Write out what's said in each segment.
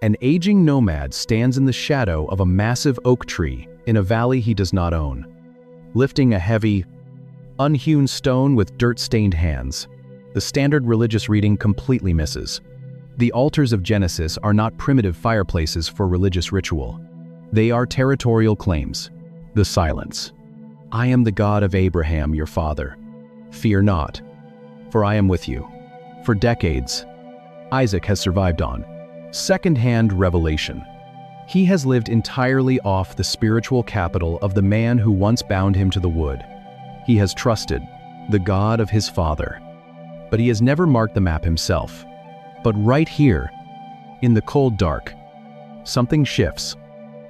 An aging nomad stands in the shadow of a massive oak tree in a valley he does not own, lifting a heavy, unhewn stone with dirt-stained hands. The standard religious reading completely misses. The altars of Genesis are not primitive fireplaces for religious ritual. They are territorial claims. The silence. I am the God of Abraham, your father. Fear not, for I am with you. For decades, Isaac has survived on second-hand revelation. He has lived entirely off the spiritual capital of the man who once bound him to the wood. He has trusted the God of his father, but he has never marked the map himself. But right here, in the cold dark, something shifts.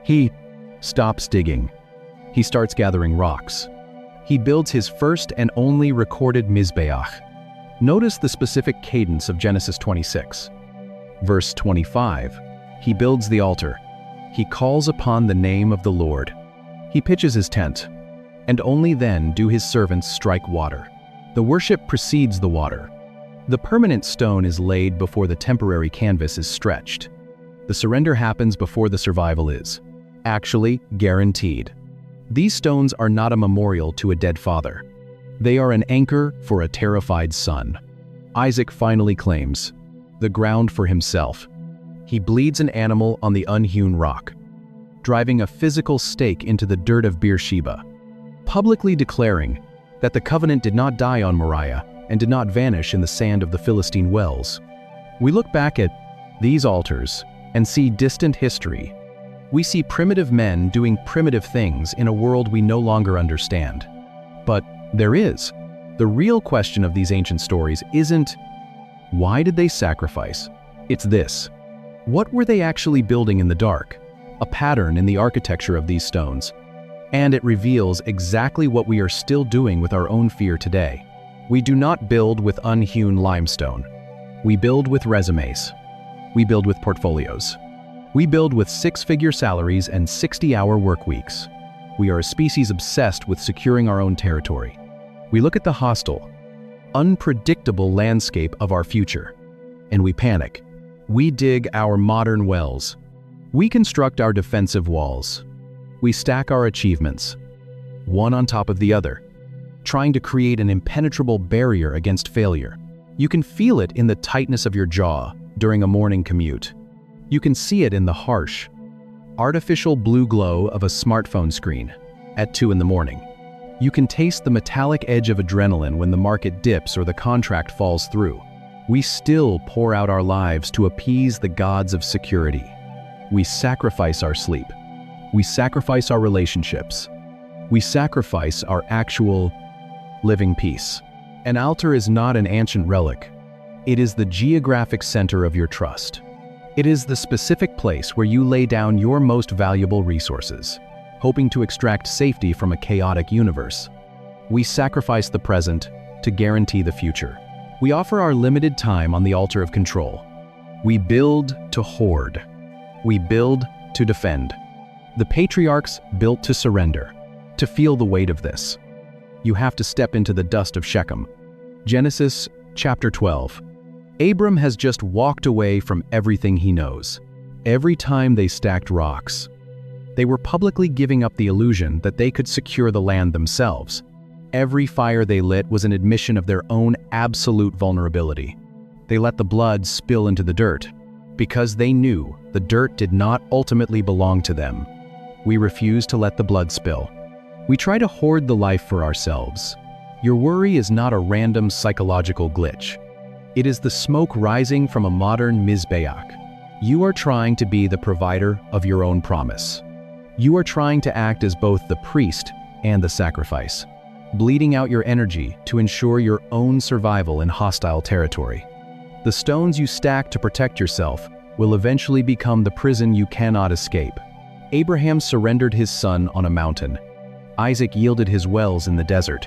He stops digging. He starts gathering rocks. He builds his first and only recorded Mizbeach. Notice the specific cadence of Genesis 26. Verse 25, he builds the altar. He calls upon the name of the Lord. He pitches his tent, and only then do his servants strike water. The worship precedes the water. The permanent stone is laid before the temporary canvas is stretched. The surrender happens before the survival is actually guaranteed. These stones are not a memorial to a dead father. They are an anchor for a terrified son. Isaac finally claims the ground for himself. He bleeds an animal on the unhewn rock, driving a physical stake into the dirt of Beersheba, publicly declaring that the covenant did not die on Moriah and did not vanish in the sand of the Philistine wells. We look back at these altars and see distant history. We see primitive men doing primitive things in a world we no longer understand. But there is. The real question of these ancient stories isn't, why did they sacrifice? It's this. What were they actually building in the dark? A pattern in the architecture of these stones. And it reveals exactly what we are still doing with our own fear today. We do not build with unhewn limestone. We build with resumes. We build with portfolios. We build with six-figure salaries and 60-hour work weeks. We are a species obsessed with securing our own territory. We look at the hostile, unpredictable landscape of our future, and we panic. We dig our modern wells. We construct our defensive walls. We stack our achievements, one on top of the other, trying to create an impenetrable barrier against failure. You can feel it in the tightness of your jaw during a morning commute. You can see it in the harsh, artificial blue glow of a smartphone screen at 2 in the morning. You can taste the metallic edge of adrenaline when the market dips or the contract falls through. We still pour out our lives to appease the gods of security. We sacrifice our sleep. We sacrifice our relationships. We sacrifice our actual living peace. An altar is not an ancient relic. It is the geographic center of your trust. It is the specific place where you lay down your most valuable resources, hoping to extract safety from a chaotic universe. We sacrifice the present to guarantee the future. We offer our limited time on the altar of control. We build to hoard. We build to defend. The patriarchs built to surrender, to feel the weight of this. You have to step into the dust of Shechem. Genesis chapter 12. Abram has just walked away from everything he knows. Every time they stacked rocks, they were publicly giving up the illusion that they could secure the land themselves. Every fire they lit was an admission of their own absolute vulnerability. They let the blood spill into the dirt, because they knew the dirt did not ultimately belong to them. We refuse to let the blood spill. We try to hoard the life for ourselves. Your worry is not a random psychological glitch. It is the smoke rising from a modern Mizbeach. You are trying to be the provider of your own promise. You are trying to act as both the priest and the sacrifice, bleeding out your energy to ensure your own survival in hostile territory. The stones you stack to protect yourself will eventually become the prison you cannot escape. Abraham surrendered his son on a mountain. Isaac yielded his wells in the desert.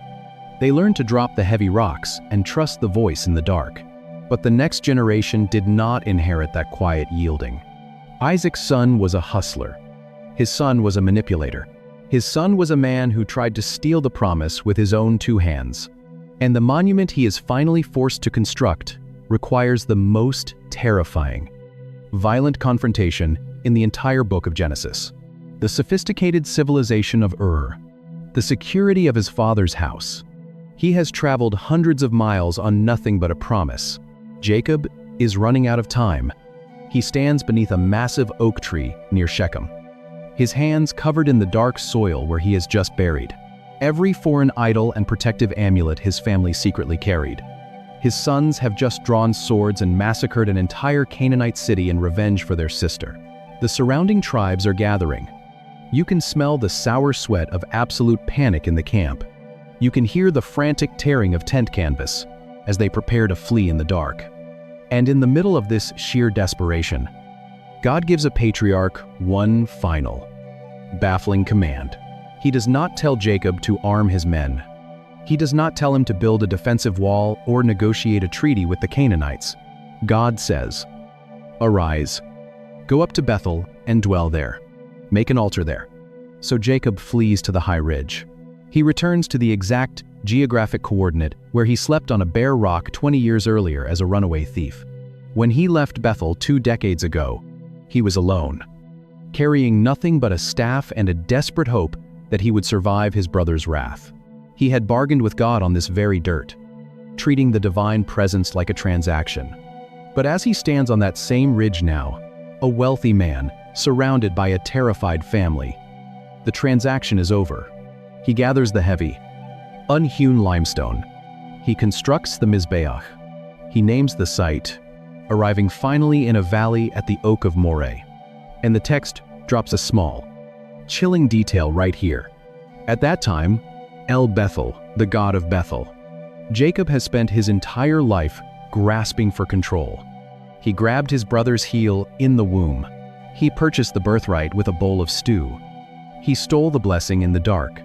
They learned to drop the heavy rocks and trust the voice in the dark. But the next generation did not inherit that quiet yielding. Isaac's son was a hustler. His son was a manipulator. His son was a man who tried to steal the promise with his own 2 hands. And the monument he is finally forced to construct requires the most terrifying, violent confrontation in the entire book of Genesis. The sophisticated civilization of Ur, the security of his father's house. He has traveled hundreds of miles on nothing but a promise. Jacob is running out of time. He stands beneath a massive oak tree near Shechem, his hands covered in the dark soil where he is just buried. Every foreign idol and protective amulet his family secretly carried. His sons have just drawn swords and massacred an entire Canaanite city in revenge for their sister. The surrounding tribes are gathering. You can smell the sour sweat of absolute panic in the camp. You can hear the frantic tearing of tent canvas as they prepare to flee in the dark. And in the middle of this sheer desperation, God gives a patriarch one final, baffling command. He does not tell Jacob to arm his men. He does not tell him to build a defensive wall or negotiate a treaty with the Canaanites. God says, "Arise, go up to Bethel and dwell there. Make an altar there." So Jacob flees to the high ridge. He returns to the exact geographic coordinate where he slept on a bare rock 20 years earlier as a runaway thief. When he left Bethel 2 decades ago, he was alone, carrying nothing but a staff and a desperate hope that he would survive his brother's wrath. He had bargained with God on this very dirt, treating the divine presence like a transaction. But as he stands on that same ridge now, a wealthy man, surrounded by a terrified family, the transaction is over. He gathers the heavy, unhewn limestone. He constructs the Mizbeach. He names the site, arriving finally in a valley at the Oak of Moreh. And the text drops a small, chilling detail right here. At that time, El Bethel, the god of Bethel. Jacob has spent his entire life grasping for control. He grabbed his brother's heel in the womb. He purchased the birthright with a bowl of stew. He stole the blessing in the dark.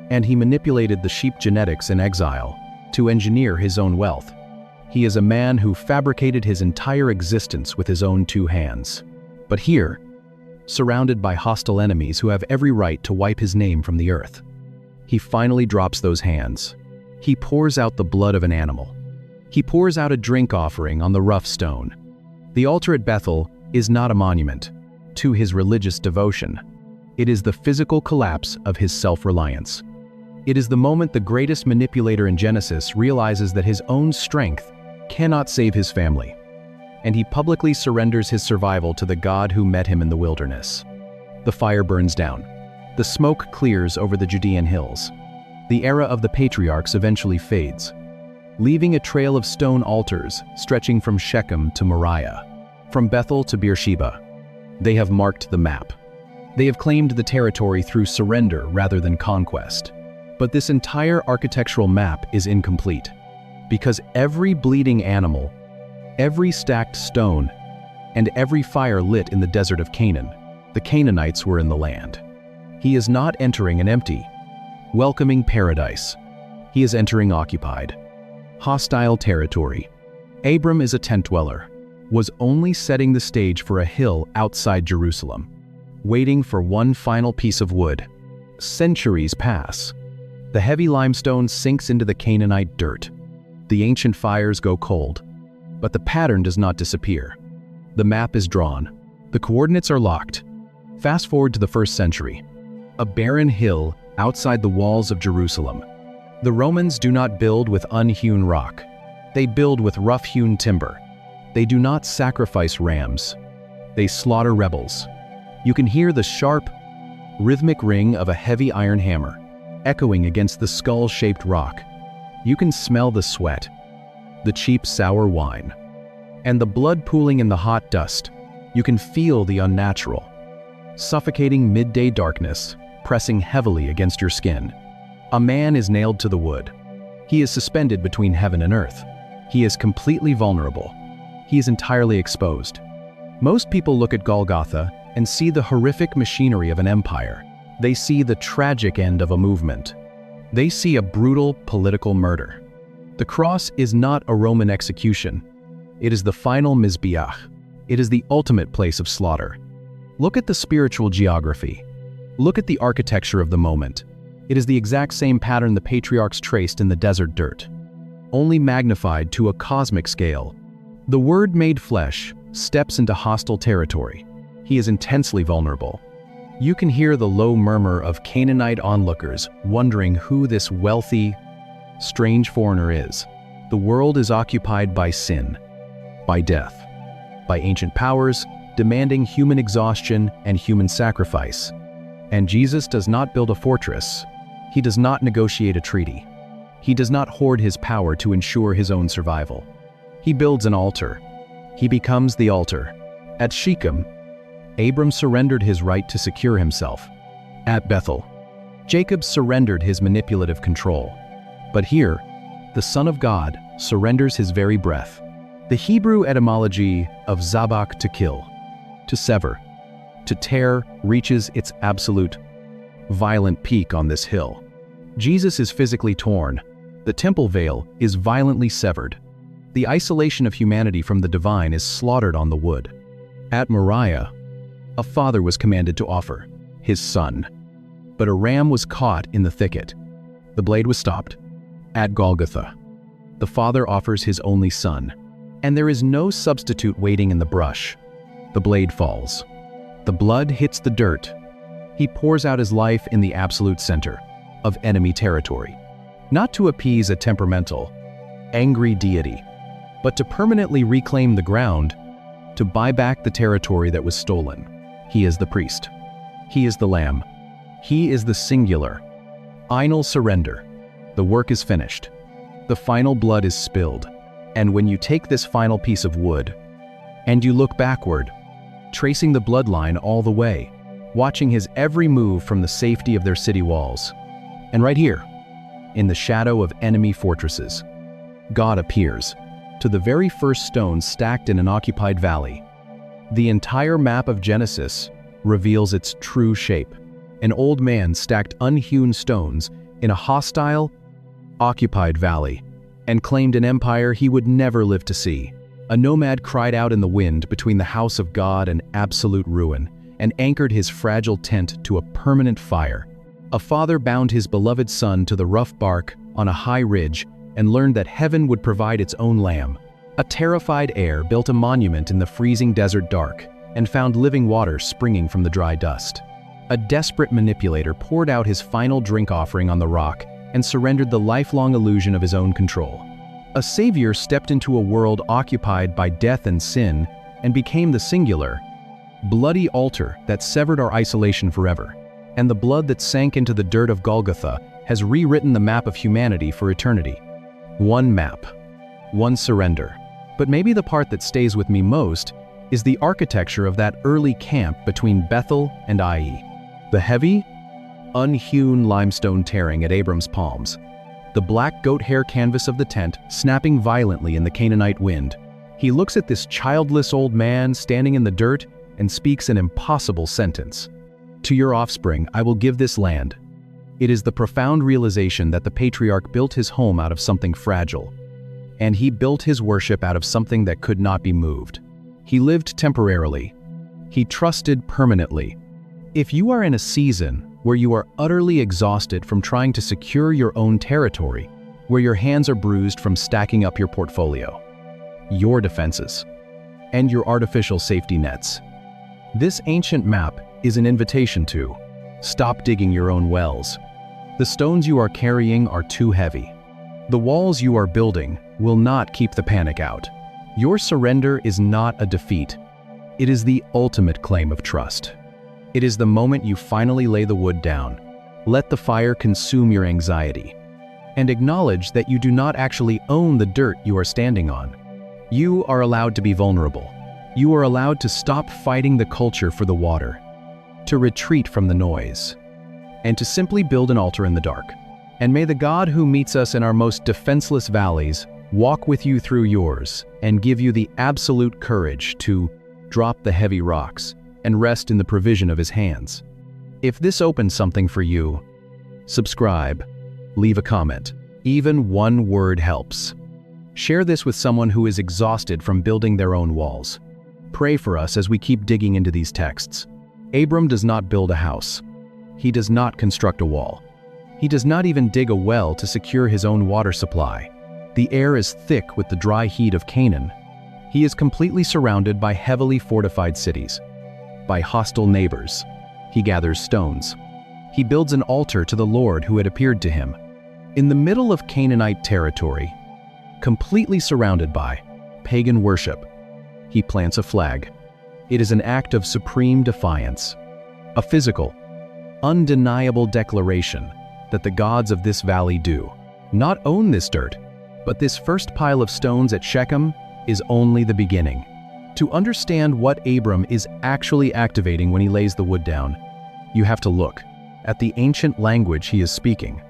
And he manipulated the sheep genetics in exile to engineer his own wealth. He is a man who fabricated his entire existence with his own 2 hands. But here, surrounded by hostile enemies who have every right to wipe his name from the earth, he finally drops those hands. He pours out the blood of an animal. He pours out a drink offering on the rough stone. The altar at Bethel is not a monument to his religious devotion. It is the physical collapse of his self-reliance. It is the moment the greatest manipulator in Genesis realizes that his own strength cannot save his family, and he publicly surrenders his survival to the God who met him in the wilderness. The fire burns down. The smoke clears over the Judean hills. The era of the patriarchs eventually fades, leaving a trail of stone altars stretching from Shechem to Moriah, from Bethel to Beersheba. They have marked the map. They have claimed the territory through surrender rather than conquest. But this entire architectural map is incomplete, because every bleeding animal, every stacked stone, and every fire lit in the desert of Canaan, the Canaanites were in the land. He is not entering an empty, welcoming paradise. He is entering occupied, hostile territory. Abram is a tent dweller, was only setting the stage for a hill outside Jerusalem, waiting for one final piece of wood. Centuries pass. The heavy limestone sinks into the Canaanite dirt. The ancient fires go cold, but the pattern does not disappear. The map is drawn. The coordinates are locked. Fast forward to the 1st century. A barren hill outside the walls of Jerusalem. The Romans do not build with unhewn rock. They build with rough-hewn timber. They do not sacrifice rams. They slaughter rebels. You can hear the sharp, rhythmic ring of a heavy iron hammer, echoing against the skull-shaped rock. You can smell the sweat, the cheap sour wine, and the blood pooling in the hot dust. You can feel the unnatural, suffocating midday darkness pressing heavily against your skin. A man is nailed to the wood. He is suspended between heaven and earth. He is completely vulnerable. He is entirely exposed. Most people look at Golgotha and see the horrific machinery of an empire. They see the tragic end of a movement. They see a brutal political murder. The cross is not a Roman execution. It is the final Mizbeach. It is the ultimate place of slaughter. Look at the spiritual geography. Look at the architecture of the moment. It is the exact same pattern the patriarchs traced in the desert dirt, only magnified to a cosmic scale. The Word made flesh steps into hostile territory. He is intensely vulnerable. You can hear the low murmur of Canaanite onlookers wondering who this wealthy, strange foreigner is. The world is occupied by sin, by death, by ancient powers demanding human exhaustion and human sacrifice. And Jesus does not build a fortress. He does not negotiate a treaty. He does not hoard his power to ensure his own survival. He builds an altar. He becomes the altar. At Shechem, Abram surrendered his right to secure himself. At Bethel, Jacob surrendered his manipulative control. But here, the Son of God surrenders his very breath. The Hebrew etymology of zabak, to kill, to sever, to tear, reaches its absolute, violent peak on this hill. Jesus is physically torn. The temple veil is violently severed. The isolation of humanity from the divine is slaughtered on the wood. At Moriah, a father was commanded to offer his son, but a ram was caught in the thicket. The blade was stopped. At Golgotha, the father offers his only son, and there is no substitute waiting in the brush. The blade falls. The blood hits the dirt. He pours out his life in the absolute center of enemy territory, not to appease a temperamental, angry deity, but to permanently reclaim the ground, to buy back the territory that was stolen. He is the priest. He is the lamb. He is the singular. Final surrender. The work is finished. The final blood is spilled. And when you take this final piece of wood, and you look backward, tracing the bloodline all the way, watching his every move from the safety of their city walls. And right here, in the shadow of enemy fortresses, God appears, to the very first stone stacked in an occupied valley. The entire map of Genesis reveals its true shape. An old man stacked unhewn stones in a hostile, occupied valley, and claimed an empire he would never live to see. A nomad cried out in the wind between the house of God and absolute ruin, and anchored his fragile tent to a permanent fire. A father bound his beloved son to the rough bark on a high ridge and learned that heaven would provide its own lamb. A terrified heir built a monument in the freezing desert dark and found living water springing from the dry dust. A desperate manipulator poured out his final drink offering on the rock and surrendered the lifelong illusion of his own control. A savior stepped into a world occupied by death and sin and became the singular, bloody altar that severed our isolation forever. And the blood that sank into the dirt of Golgotha has rewritten the map of humanity for eternity. One map, one surrender. But maybe the part that stays with me most is the architecture of that early camp between Bethel and Ai. The heavy, unhewn limestone tearing at Abram's palms. The black goat hair canvas of the tent snapping violently in the Canaanite wind. He looks at this childless old man standing in the dirt and speaks an impossible sentence. To your offspring I will give this land. It is the profound realization that the patriarch built his home out of something fragile, and he built his worship out of something that could not be moved. He lived temporarily. He trusted permanently. If you are in a season where you are utterly exhausted from trying to secure your own territory, where your hands are bruised from stacking up your portfolio, your defenses, and your artificial safety nets, this ancient map is an invitation to stop digging your own wells. The stones you are carrying are too heavy. The walls you are building will not keep the panic out. Your surrender is not a defeat. It is the ultimate claim of trust. It is the moment you finally lay the wood down, let the fire consume your anxiety, and acknowledge that you do not actually own the dirt you are standing on. You are allowed to be vulnerable. You are allowed to stop fighting the culture for the water, to retreat from the noise, and to simply build an altar in the dark. And may the God who meets us in our most defenseless valleys walk with you through yours and give you the absolute courage to drop the heavy rocks and rest in the provision of his hands. If this opens something for you, subscribe, leave a comment. Even one word helps. Share this with someone who is exhausted from building their own walls. Pray for us as we keep digging into these texts. Abram does not build a house. He does not construct a wall. He does not even dig a well to secure his own water supply. The air is thick with the dry heat of Canaan. He is completely surrounded by heavily fortified cities, by hostile neighbors. He gathers stones. He builds an altar to the Lord who had appeared to him. In the middle of Canaanite territory, completely surrounded by pagan worship, he plants a flag. It is an act of supreme defiance, a physical, undeniable declaration that the gods of this valley do not own this dirt, but this first pile of stones at Shechem is only the beginning. To understand what Abram is actually activating when he lays the wood down, you have to look at the ancient language he is speaking.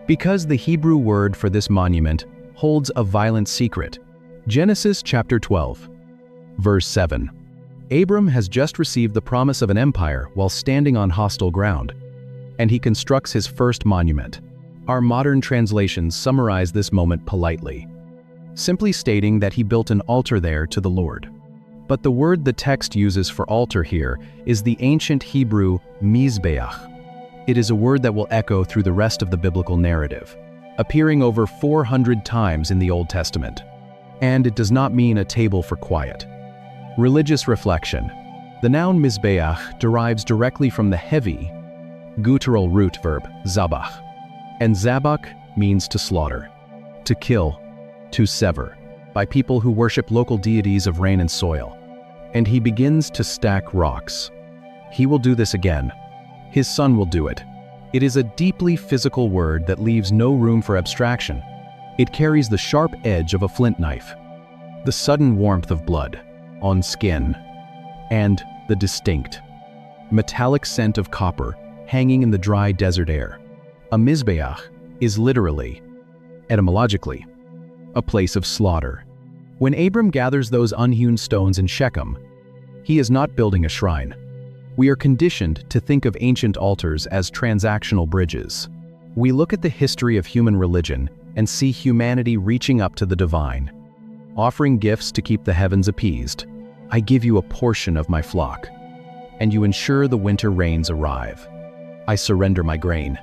Because the Hebrew word for this monument holds a violent secret. Genesis chapter 12, verse 7. Abram has just received the promise of an empire while standing on hostile ground, and he constructs his first monument. Our modern translations summarize this moment politely, simply stating that he built an altar there to the Lord. But the word the text uses for altar here is the ancient Hebrew mizbeach. It is a word that will echo through the rest of the biblical narrative, appearing over 400 times in the Old Testament. And it does not mean a table for quiet. Religious reflection. The noun mizbeach derives directly from the heavy, guttural root verb zabach, and zabach means to slaughter, to kill, to sever, by people who worship local deities of rain and soil. And he begins to stack rocks. He will do this again. His son will do it. It is a deeply physical word that leaves no room for abstraction. It carries the sharp edge of a flint knife, the sudden warmth of blood on skin, and the distinct, metallic scent of copper hanging in the dry desert air. A mizbeach is literally, etymologically, a place of slaughter. When Abram gathers those unhewn stones in Shechem, he is not building a shrine. We are conditioned to think of ancient altars as transactional bridges. We look at the history of human religion and see humanity reaching up to the divine, offering gifts to keep the heavens appeased. I give you a portion of my flock, and you ensure the winter rains arrive. I surrender my grain,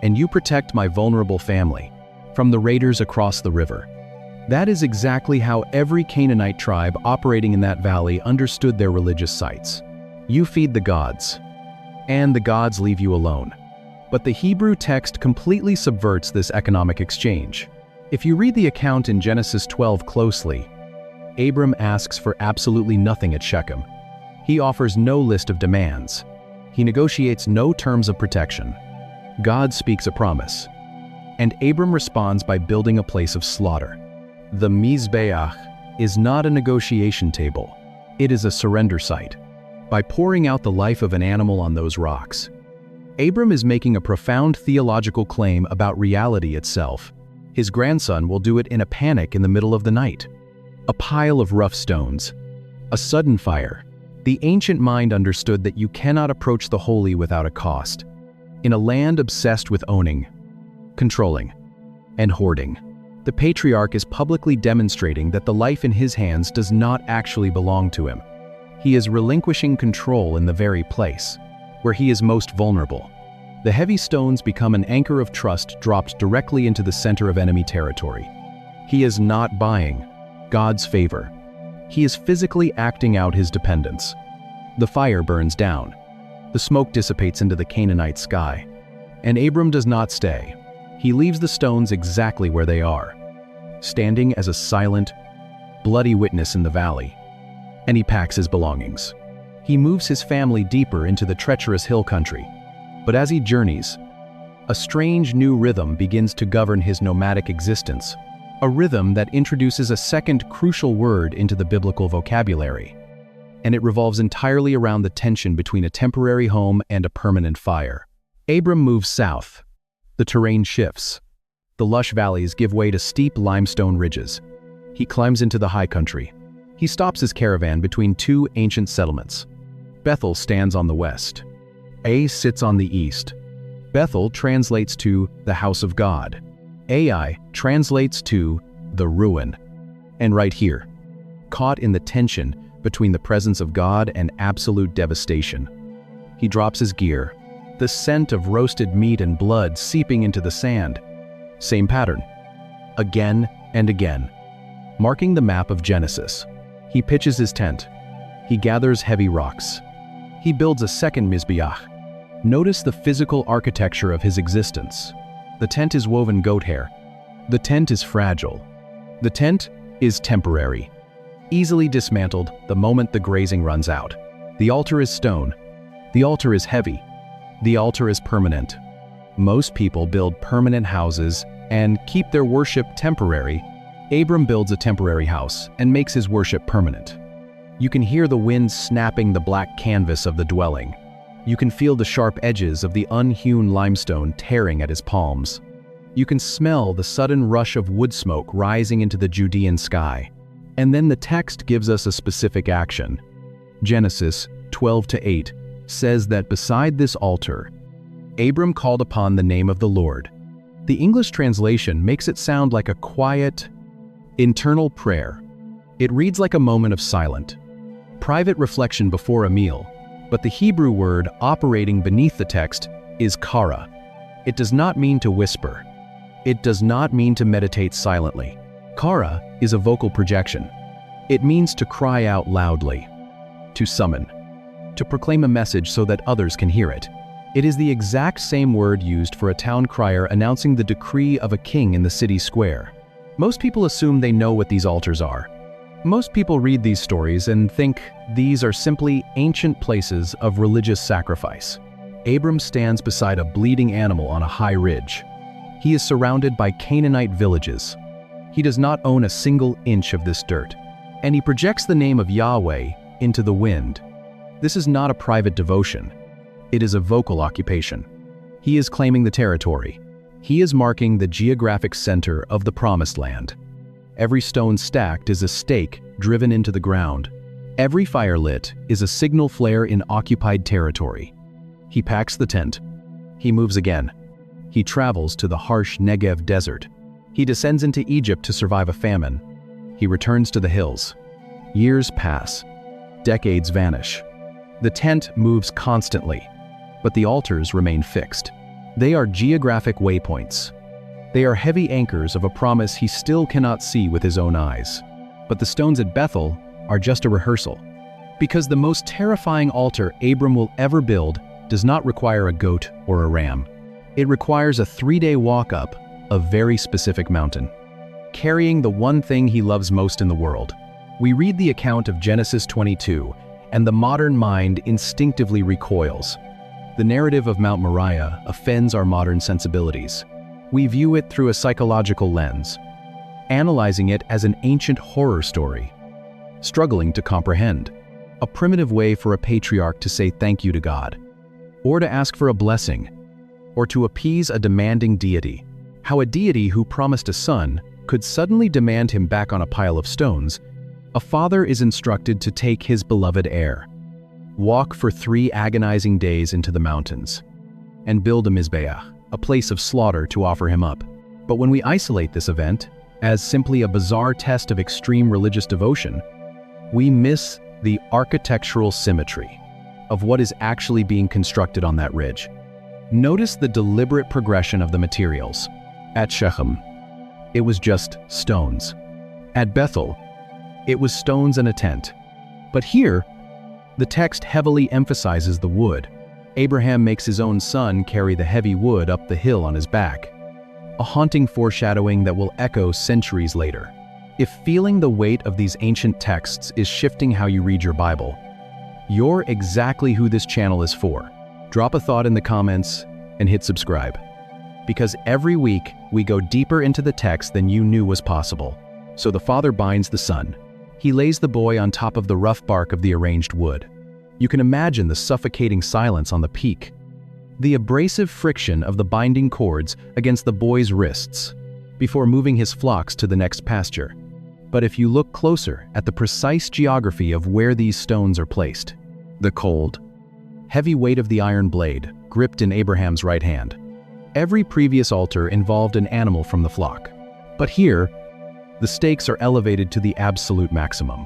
and you protect my vulnerable family from the raiders across the river. That is exactly how every Canaanite tribe operating in that valley understood their religious sites. You feed the gods, and the gods leave you alone. But the Hebrew text completely subverts this economic exchange. If you read the account in Genesis 12 closely, Abram asks for absolutely nothing at Shechem. He offers no list of demands. He negotiates no terms of protection. God speaks a promise, and Abram responds by building a place of slaughter. The mizbeach is not a negotiation table. It is a surrender site. By pouring out the life of an animal on those rocks, Abram is making a profound theological claim about reality itself. His grandson will do it in a panic in the middle of the night. A pile of rough stones, a sudden fire. The ancient mind understood that you cannot approach the holy without a cost. In a land obsessed with owning, controlling, and hoarding, the patriarch is publicly demonstrating that the life in his hands does not actually belong to him. He is relinquishing control in the very place where he is most vulnerable. The heavy stones become an anchor of trust dropped directly into the center of enemy territory. He is not buying God's favor. He is physically acting out his dependence. The fire burns down. The smoke dissipates into the Canaanite sky. And Abram does not stay. He leaves the stones exactly where they are, standing as a silent, bloody witness in the valley. And he packs his belongings. He moves his family deeper into the treacherous hill country. But as he journeys, a strange new rhythm begins to govern his nomadic existence, a rhythm that introduces a second crucial word into the biblical vocabulary. And it revolves entirely around the tension between a temporary home and a permanent fire. Abram moves south. The terrain shifts. The lush valleys give way to steep limestone ridges. He climbs into the high country. He stops his caravan between two ancient settlements. Bethel stands on the west. Ai sits on the east. Bethel translates to the house of God. Ai translates to the ruin. And right here, caught in the tension between the presence of God and absolute devastation, he drops his gear, the scent of roasted meat and blood seeping into the sand. Same pattern, again and again, marking the map of Genesis. He pitches his tent. He gathers heavy rocks. He builds a second mizbeach. Notice the physical architecture of his existence. The tent is woven goat hair. The tent is fragile. The tent is temporary, easily dismantled the moment the grazing runs out. The altar is stone. The altar is heavy. The altar is permanent. Most people build permanent houses and keep their worship temporary. Abram builds a temporary house and makes his worship permanent. You can hear the wind snapping the black canvas of the dwelling. You can feel the sharp edges of the unhewn limestone tearing at his palms. You can smell the sudden rush of wood smoke rising into the Judean sky. And then the text gives us a specific action. Genesis 12:8 says that beside this altar, Abram called upon the name of the Lord. The English translation makes it sound like a quiet, internal prayer. It reads like a moment of silent, private reflection before a meal, but the Hebrew word operating beneath the text is kara. It does not mean to whisper. It does not mean to meditate silently. Kara is a vocal projection. It means to cry out loudly, to summon, to proclaim a message so that others can hear it. It is the exact same word used for a town crier announcing the decree of a king in the city square. Most people assume they know what these altars are. Most people read these stories and think these are simply ancient places of religious sacrifice. Abram stands beside a bleeding animal on a high ridge. He is surrounded by Canaanite villages. He does not own a single inch of this dirt, and he projects the name of Yahweh into the wind. This is not a private devotion. It is a vocal occupation. He is claiming the territory. He is marking the geographic center of the Promised Land. Every stone stacked is a stake driven into the ground. Every fire lit is a signal flare in occupied territory. He packs the tent. He moves again. He travels to the harsh Negev desert. He descends into Egypt to survive a famine. He returns to the hills. Years pass. Decades vanish. The tent moves constantly, but the altars remain fixed. They are geographic waypoints. They are heavy anchors of a promise he still cannot see with his own eyes. But the stones at Bethel are just a rehearsal. Because the most terrifying altar Abram will ever build does not require a goat or a ram. It requires a 3-day walk up a very specific mountain, carrying the one thing he loves most in the world. We read the account of Genesis 22, and the modern mind instinctively recoils. The narrative of Mount Moriah offends our modern sensibilities. We view it through a psychological lens, analyzing it as an ancient horror story, struggling to comprehend. A primitive way for a patriarch to say thank you to God, or to ask for a blessing, or to appease a demanding deity. How a deity who promised a son could suddenly demand him back on a pile of stones. A father is instructed to take his beloved heir, walk for 3 agonizing days into the mountains, and build a mizbeach, a place of slaughter to offer him up. But when we isolate this event as simply a bizarre test of extreme religious devotion, we miss the architectural symmetry of what is actually being constructed on that ridge. Notice the deliberate progression of the materials. At Shechem, it was just stones. At Bethel, it was stones and a tent. But here, the text heavily emphasizes the wood. Abraham makes his own son carry the heavy wood up the hill on his back, a haunting foreshadowing that will echo centuries later. If feeling the weight of these ancient texts is shifting how you read your Bible, you're exactly who this channel is for. Drop a thought in the comments and hit subscribe. Because every week, we go deeper into the text than you knew was possible. So the father binds the son. He lays the boy on top of the rough bark of the arranged wood. You can imagine the suffocating silence on the peak, the abrasive friction of the binding cords against the boy's wrists, before moving his flocks to the next pasture. But if you look closer at the precise geography of where these stones are placed, the cold, heavy weight of the iron blade gripped in Abraham's right hand. Every previous altar involved an animal from the flock. But here, the stakes are elevated to the absolute maximum.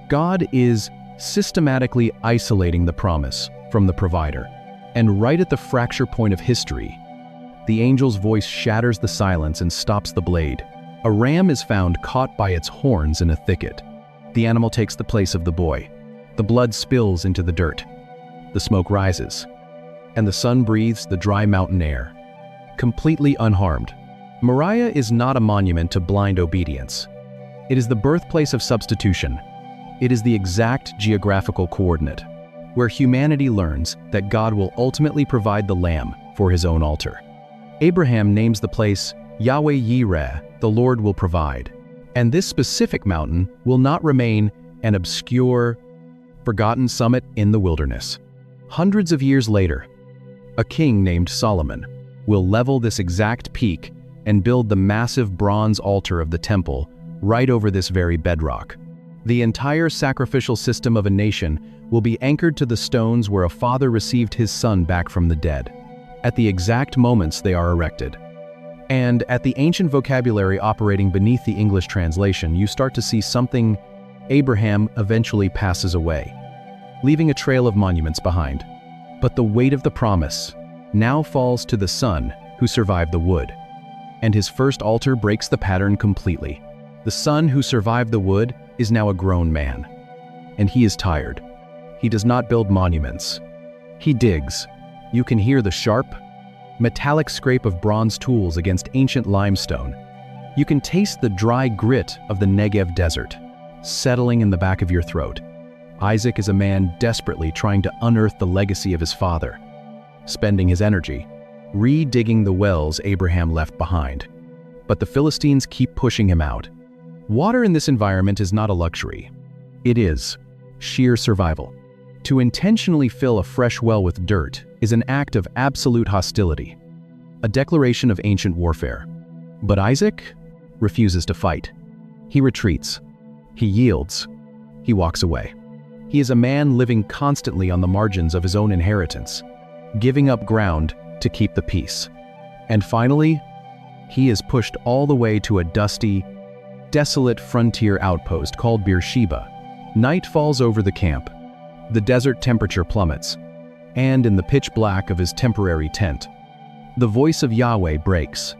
God is systematically isolating the promise from the provider. And right at the fracture point of history, the angel's voice shatters the silence and stops the blade. A ram is found caught by its horns in a thicket. The animal takes the place of the boy. The blood spills into the dirt. The smoke rises, and the sun breathes the dry mountain air, completely unharmed. Moriah is not a monument to blind obedience. It is the birthplace of substitution. It is the exact geographical coordinate, where humanity learns that God will ultimately provide the lamb for his own altar. Abraham names the place Yahweh Yireh, the Lord will provide. And this specific mountain will not remain an obscure, forgotten summit in the wilderness. Hundreds of years later, a king named Solomon will level this exact peak and build the massive bronze altar of the temple right over this very bedrock. The entire sacrificial system of a nation will be anchored to the stones where a father received his son back from the dead, at the exact moments they are erected. And at the ancient vocabulary operating beneath the English translation, you start to see something. Abraham eventually passes away, leaving a trail of monuments behind. But the weight of the promise now falls to the son who survived the wood. And his first altar breaks the pattern completely. The son who survived the wood is now a grown man. And he is tired. He does not build monuments. He digs. You can hear the sharp, metallic scrape of bronze tools against ancient limestone. You can taste the dry grit of the Negev desert, settling in the back of your throat. Isaac is a man desperately trying to unearth the legacy of his father, spending his energy re-digging the wells Abraham left behind. But the Philistines keep pushing him out. Water in this environment is not a luxury. It is sheer survival. To intentionally fill a fresh well with dirt is an act of absolute hostility, a declaration of ancient warfare. But Isaac refuses to fight. He retreats. He yields. He walks away. He is a man living constantly on the margins of his own inheritance, giving up ground to keep the peace. And finally, he is pushed all the way to a dusty, desolate frontier outpost called Beersheba. Night falls over the camp. The desert temperature plummets, and in the pitch black of his temporary tent, the voice of Yahweh breaks.